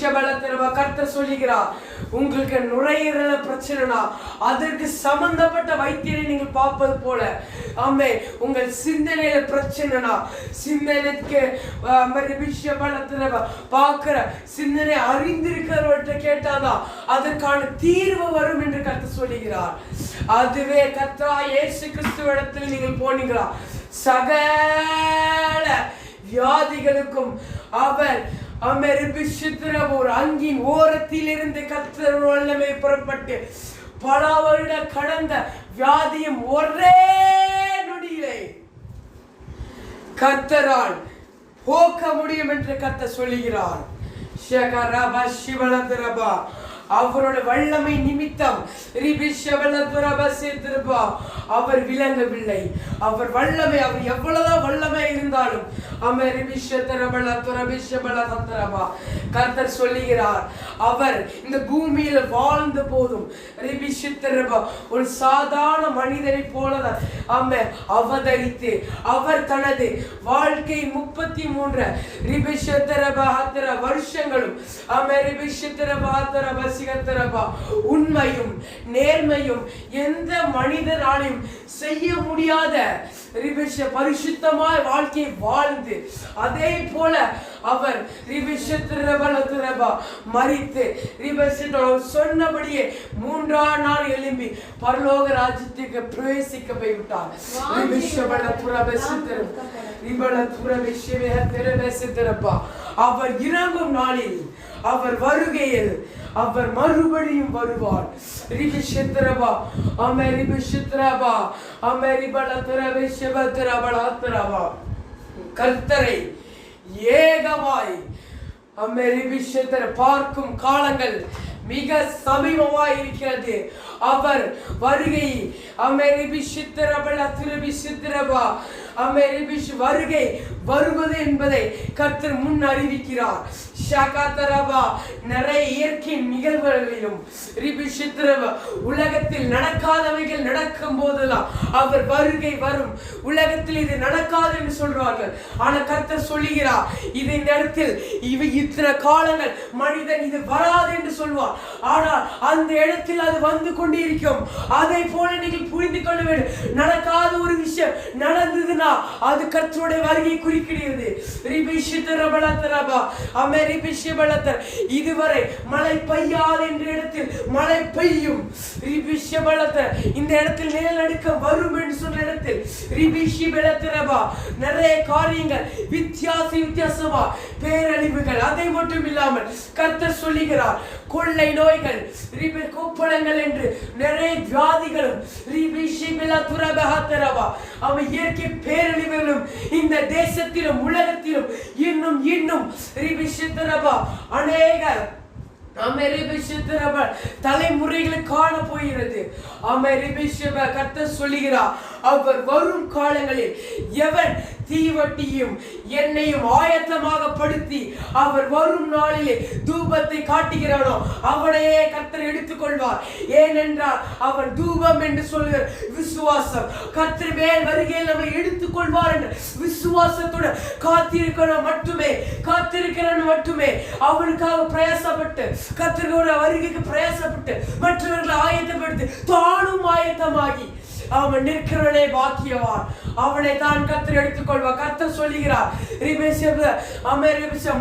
கர்த்தர் சொல்லுகிறார், உங்களுக்கு நுரையீரல பிரச்சனைனா அதற்கு சம்பந்தப்பட்ட வைத்தியரை நீங்கள் பார்ப்பது போல, ஆமே, உங்கள் சிந்தனையில பிரச்சனைனா சிந்தனைக்கு பார்க்கிற சிந்தனை அறிந்திருக்கிறவர்கிட்ட கேட்டாதான் அதற்கான தீர்வு வரும் என்று கர்த்தர் சொல்லுகிறார். அதுவே கர்த்தராகிய இயேசு கிறிஸ்துவிடத்தில் நீங்கள் போனீங்களா, சகல வியாதிகளுக்கும் அவர் ஒரு அங்கின் ஓரத்தில் இருந்து கர்த்தர் வல்லமை புறப்பட்டு பல வருட கடந்த வியாதியும் ஒரே நொடியிலே கர்த்தரால் போக்க முடியும் என்று கர்த்தர் சொல்லுகிறார். அவரோட வல்லமை நிமித்தம் அவர் விளங்கவில்லை. அவர் வல்லமை, அவர் எவ்வளவுதான் வல்லமை இருந்தாலும் கர்த்தர் சொல்லுகிறார், அவர் இந்த பூமியில் வாழ்ந்த போதும் ஒரு சாதாரண மனிதனை போலதான் அவதரித்து அவர் தனது வாழ்க்கை 33 வருஷங்களும் உண்மையும் நேர்மையும் எந்த மனிதனாலையும் செய்ய முடியாத பரிசுத்தமாய் வாழ்க்கை வாழ்ந்து அதே போல அவர் மரித்து சொன்னபடியே 3ஆம் நாள் எழும்பி பரலோக ராஜ்யத்துக்கு பிரவேசிக்க போய்விட்டார். அவர் இறங்கும் நாளில், அவர் வருகையில் அவர் மறுபடியும் வருவார். கர்த்தரை ஏகமாய் பார்க்கும் காலங்கள் மிக சமீபமாய் இருக்கிறது. அவர் வருகை வருகை வருவது என்பதை கர்த்தர் முன் அறிவிக்கிறார். நிறைய இயற்கை நிகழ்வுகளிலும் உலகத்தில் நடக்காதவைகள் நடக்கும் போதெல்லாம் அவர் வருகை வரும். உலகத்தில் இது நடக்காது என்று சொல்றார்கள். ஆனா கர்த்தர் சொல்லுகிறார், இது இந்த இடத்தில் இத்தனை காலங்கள் மனிதன் இது வராது என்று சொல்வார். ஆனால் அந்த இடத்தில் அது வந்து கொண்டே இருக்கும். அதை போல நீங்கள் புரிந்து கொள்ள வேண்டும். நடக்காத ஒரு விஷயம் நடந்ததுன்னா அது கர்த்தருடைய வருகை குறிக்கிறது. இதுவரை மழை பெய்யாது என்ற இடத்தில் மழை பெய்யும். இந்த இடத்தில் நிலநடுக்கம் வரும் என்று சொன்ன இடத்தில் நிறைய காரியங்கள் வித்தியாசமா பேரழிவுகள். அதை மட்டும் இல்லாமல் கர்த்தர் சொல்லுகிறார், கொள்ளை நோய்கள், கோப்பளங்கள் என்று நிறைய வியாதிகளும் அவன் இயற்கை பேரழிவுகளும் இந்த தேசத்திலும் உலகத்திலும் இன்னும் அநேக தலைமுறைகளை காண போகிறது. கர்த்தர் சொல்லுகிறார், அவர் வரும் காலங்களில் எவன் தீவட்டியும் எண்ணெயும் ஆயத்தமாக படுத்தி அவர் வரும் நாளிலே தூபத்தை காட்டுகிறானோ அவனையே கர்த்தர் எடுத்துக்கொள்வார். ஏனென்றால் அவன் தூபம் என்று சொல்லுகிற விசுவாசம். கர்த்தர் மேல் வருகையில் நம்மை எடுத்துக்கொள்வார் என்ற விசுவாசத்தோடு காத்திருக்கிறவன் மட்டுமே அவனுக்காக பிரயாசப்பட்டு கர்த்தரோட வருகைக்கு பிரயாசப்பட்டு மற்றவர்களை ஆயத்தப்படுத்தி தானும் ஆயத்தமாகி அவன் நிற்கிறவனே பாக்கியவான். அவனை தான் கர்த்தர் எடுத்துக்கொள்வார். கர்த்தர் சொல்லுகிறார்,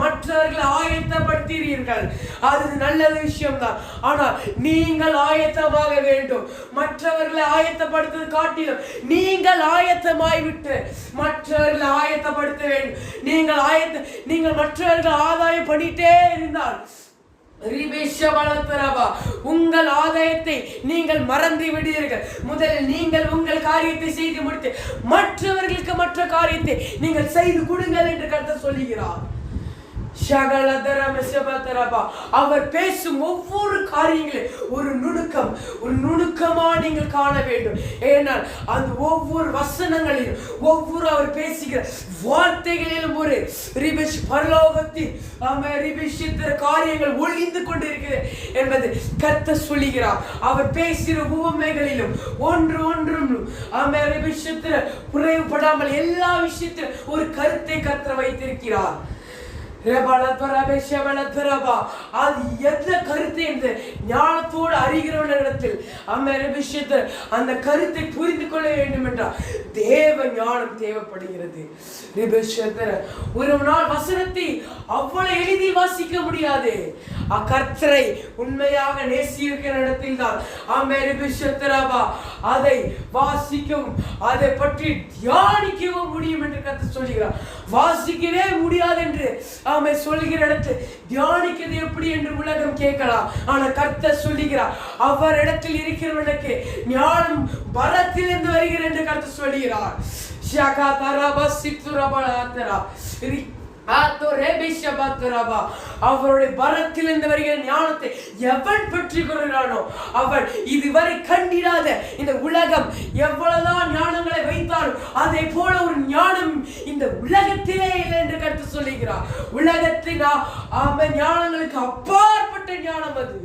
மற்றவர்களை ஆயத்தப்படுத்தீர்கள், அது நல்ல விஷயம் தான். ஆனால் நீங்கள் ஆயத்தமாக வேண்டும். மற்றவர்களை ஆயத்தப்படுத்த காட்டிலும் நீங்கள் ஆயத்தமாய் விட்டு மற்றவர்களை ஆயத்தப்படுத்த வேண்டும். நீங்கள் மற்றவர்கள் ஆதாயம் பண்ணிட்டே இருந்தால் உங்கள் ஆதாயத்தை நீங்கள் மறந்து விடுவீர்கள். முதலில் நீங்கள் உங்கள் காரியத்தை செய்து முடித்து மற்றவர்களுக்கு மற்ற காரியத்தை நீங்கள் செய்து கொடுங்கள் என்று கர்த்தர் சொல்லுகிறார். அவர் பேசும் ஒவ்வொரு காரியங்களும் ஒரு நுணுக்கமா நீங்கள் காண வேண்டும். ஏனால் அந்த ஒவ்வொரு வசனங்களிலும் ஒவ்வொரு அவர் பேசுகிற வார்த்தைகளிலும் ஒரு பரலோகத்தில் காரியங்கள் ஒளிந்து கொண்டிருக்கிறது என்பது கர்த்தர் சொல்லுகிறார். அவர் பேசுகிற உவமைகளிலும் ஒன்றும் குறைவுபடாமல் எல்லா விஷயத்திலும் ஒரு கருத்தை கர்த்தர் வைத்திருக்கிறார். அது எந்த கருத்தை என்று ஞானத்தோடு அறிகிறவனிடத்தில் அந்த கருத்தை புரிந்து கொள்ள வேண்டும் என்றால் தேவ ஞானம் தேவைப்படுகிறது. ஒரு நாள் வசனத்தை அவ்வளவு எளிதில் வாசிக்க முடியாது. கர்த்தரை உண்மையாக நேசிக்கிற இடத்தில் தான் அதை வாசிக்கவும் அதை பற்றி தியானிக்கவும் முடியும் என்று கர்த்தர் சொல்கிறார். வாசிக்கவே முடியாது என்று சொல்லுகிற இடத்தில் தியானிக்கிறது எப்படி என்று உலகம் கேட்கலாம். ஆனா கர்த்தர் சொல்லுகிறார், அவர் இடத்தில் இருக்கிறவனுக்கு ஞானம் பரத்திலிருந்து வருகிற என்று கர்த்தர் சொல்லுகிறார். அவருடைய பரத்திலிருந்து வருகிற ஞானத்தை எவன் பெற்றுக் கொள்கிறானோ அவன் இதுவரை கண்டிடாத இந்த உலகம் எவ்வளவுதான் ஞானங்களை வைத்தாலும் அதை போல ஒரு ஞானம் இந்த உலகத்திலே இல்லை என்று கருத்து சொல்லுகிறார். உலகத்தின் ஞானங்களுக்கு அப்பாற்பட்ட ஞானம் அது.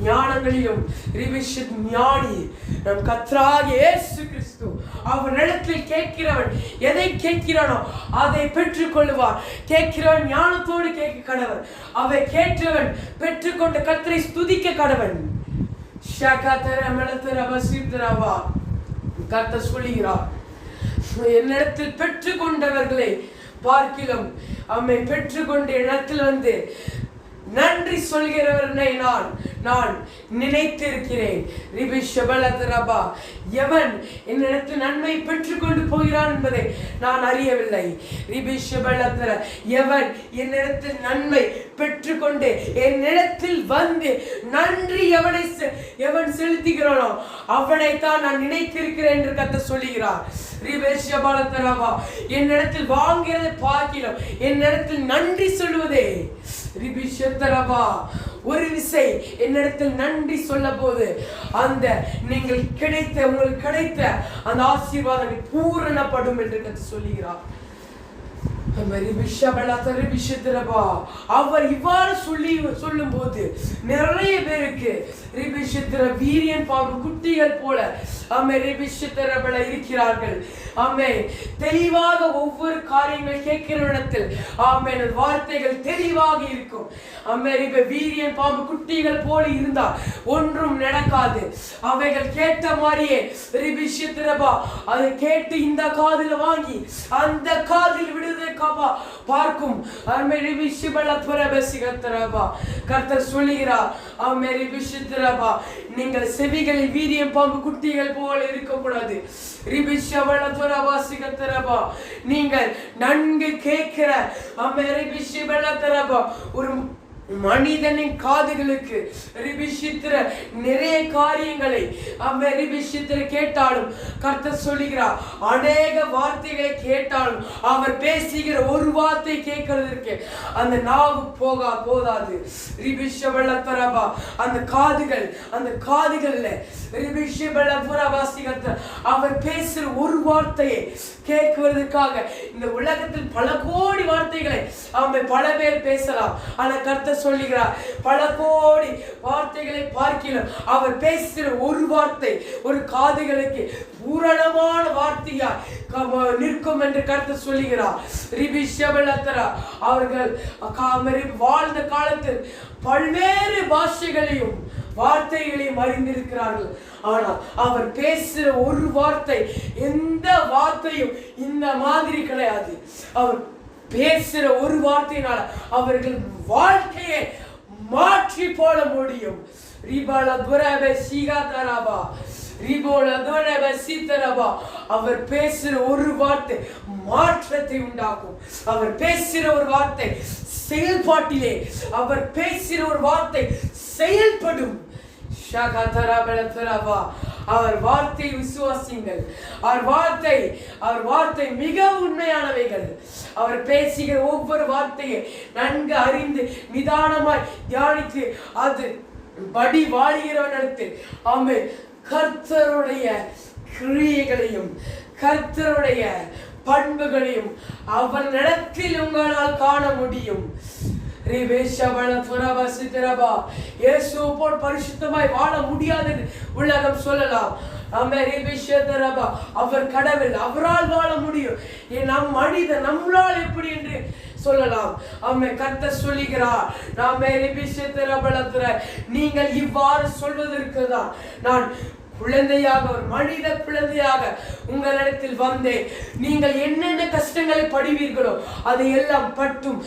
ஞானங்களையும் ஞானி நம் கர்த்தராகிய இயேசு கிறிஸ்து அவனிடத்தில் கேட்கிறவன் எதை கேட்கிறானோ அதை பெற்றுக் கொள்வார். கேட்கிறவன் ஞானத்தோடு கேட்க கடவன். அவை கேட்டவன் பெற்றுக்கொண்ட கர்த்தரை ஸ்துதிக்க கடவன். கர்த்தர் சொல்லுகிறார், என்னிடத்தில் பெற்றுக்கொண்டவர்களை பார்க்கிலும் அம்மை பெற்றுக்கொண்ட இடத்தில் வந்து நன்றி சொல்கிறவனை நான் நினைத்திருக்கிறேன். எவன் என்னிடத்தில் நன்மை பெற்றுக்கொண்டு போகிறான் என்பதை நான் அறியவில்லை. எவன் என்னிடத்தில் நன்மை பெற்றுக்கொண்டு என்னிடத்தில் வந்து நன்றி எவன் செலுத்துகிறானோ அவனைத்தான் நான் நினைத்திருக்கிறேன் என்று கர்த்தர் சொல்லுகிறார். என்னிடத்தில் வாங்கிறதை பார்க்கிறோம், என்னிடத்தில் நன்றி சொல்லுவதே. ஒரு விசை என்னிடத்தில் நன்றி சொல்ல போது அந்த உங்களுக்கு கிடைத்த அந்த ஆசீர்வாதங்கள் பூரணப்படும் என்று கர்த்தர் சொல்லுகிறார். அவர் இவ்வாறு சொல்லும் போது நிறைய பேருக்கு வீரியன் பாம்பு குட்டிகள் போல இருக்கிறார்கள். தெளிவாக ஒவ்வொரு காரியங்கள் கேட்கிற இடத்தில் வார்த்தைகள் தெளிவாக இருக்கும். வீரியன் பாம்பு குட்டிகள் போல இருந்தால் ஒன்றும் நடக்காது. அவைகள் கேட்ட மாதிரியே அதை கேட்டு இந்த காதில் வாங்கி அந்த காதில் விடுவதற்கு பார்க்கும். கர்த்தர் சொல்லுகிறார், நீங்கள் செவிகளில் வீரியம் பாம்பு குட்டிகள் போல இருக்கக்கூடாது. நீங்கள் நன்கு கேட்கிற ஒரு மனிதனின் காதுகளுக்கு நிறைய காரியங்களை கேட்டாலும் கர்த்தர் சொல்லுகிறார், அநேக வார்த்தைகளை கேட்டாலும் அவர் பேசுகிற ஒரு வார்த்தை கேட்கிறதற்கு அந்த நாவு போதாது. அந்த காதுகள்ல அவர் பேசுற ஒரு வார்த்தையை கேட்குவதற்காக இந்த உலகத்தில் பல கோடி வார்த்தைகளை பல பேர் பேசலாம். ஆனா கர்த்தர் சொல்லுகிறார், பல கோடி வார்த்தைகளை பார்க்கலாம் அவர் பேசுகிற ஒரு வார்த்தை ஒரு காதுகளுக்கு பூரணமான வார்த்தையா நிற்கும் என்று கர்த்தர் சொல்லுகிறார். அவர்கள் வாழ்ந்த காலத்தில் பல்வேறு பாஷைகளையும் வார்த்தைகளையும் அறிந்திருக்கிறார்கள். ஆனால் அவர் பேசுற ஒரு வார்த்தை எந்த வார்த்தையும் இந்த மாதிரி கிடையாது. அவர் பேசுற ஒரு வார்த்தையினால அவர்கள் வாழ்க்கையை மாற்றி போட முடியும். அவர் பேசுற ஒரு வார்த்தை மாற்றத்தை உண்டாக்கும். அவர் பேசுற ஒரு வார்த்தை செயல்பாட்டிலே அவர் பேசுற ஒரு வார்த்தை செயல்படும். அவர் வார்த்தை விசுவாசிங்கள். அவர் வார்த்தை மிக உண்மையானவைகள். அவர் பேசுகிற ஒவ்வொரு வார்த்தையை நன்கு அறிந்து நிதானமாய் தியானித்து அது படி வாழுகிறவனிடத்தில் கர்த்தருடைய கிரியைகளையும் கர்த்தருடைய பண்புகளையும் அவனிடத்தில் உங்களால் காண முடியும். இயேசு போல் பரிசுத்தமாய் வாழ முடியாது உலகம் சொல்லலாம். அவர் கடவுள், அவரால் வாழ முடியும். நம் மனிதன் நம்மளால் எப்படி என்று சொல்லலாம். கர்த்தர் சொல்லுகிறார், நீங்கள் இவ்வாறு சொல்வதற்கு தான் நான் குழந்தையாக, ஒரு மனித குழந்தையாக உங்களிடத்தில் வந்தேன். நீங்கள் என்னென்ன கஷ்டங்களை படுவீர்களோ அதை எல்லாம் பட்டும்